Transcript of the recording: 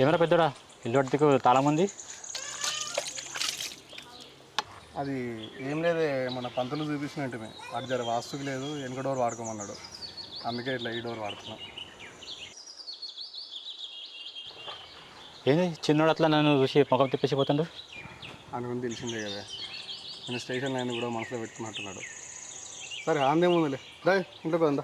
ఏమైనా పెద్దోడా ఇల్లు అడ్డుకు తాళం ఉంది. అది ఏం లేదే, మన పంతులు చూపించినట్టుమే. అటు జర వాస్తుకి లేదు, వెనక డోర్ వాడుకోమన్నాడు. అందుకే ఇట్లా ఈ డోర్ వాడుతున్నాం. ఏంది చిన్నోడు అట్లా నన్ను చూసి ముఖం తిప్పేసిపోతుండు. అని గురించి తెలిసిందే కదా, నేను స్టేషన్లో ఆయన కూడా మనసులో పెట్టుకున్నట్టున్నాడు. సరే అందేముందిలే, రా ఇంట్లోకి అందా.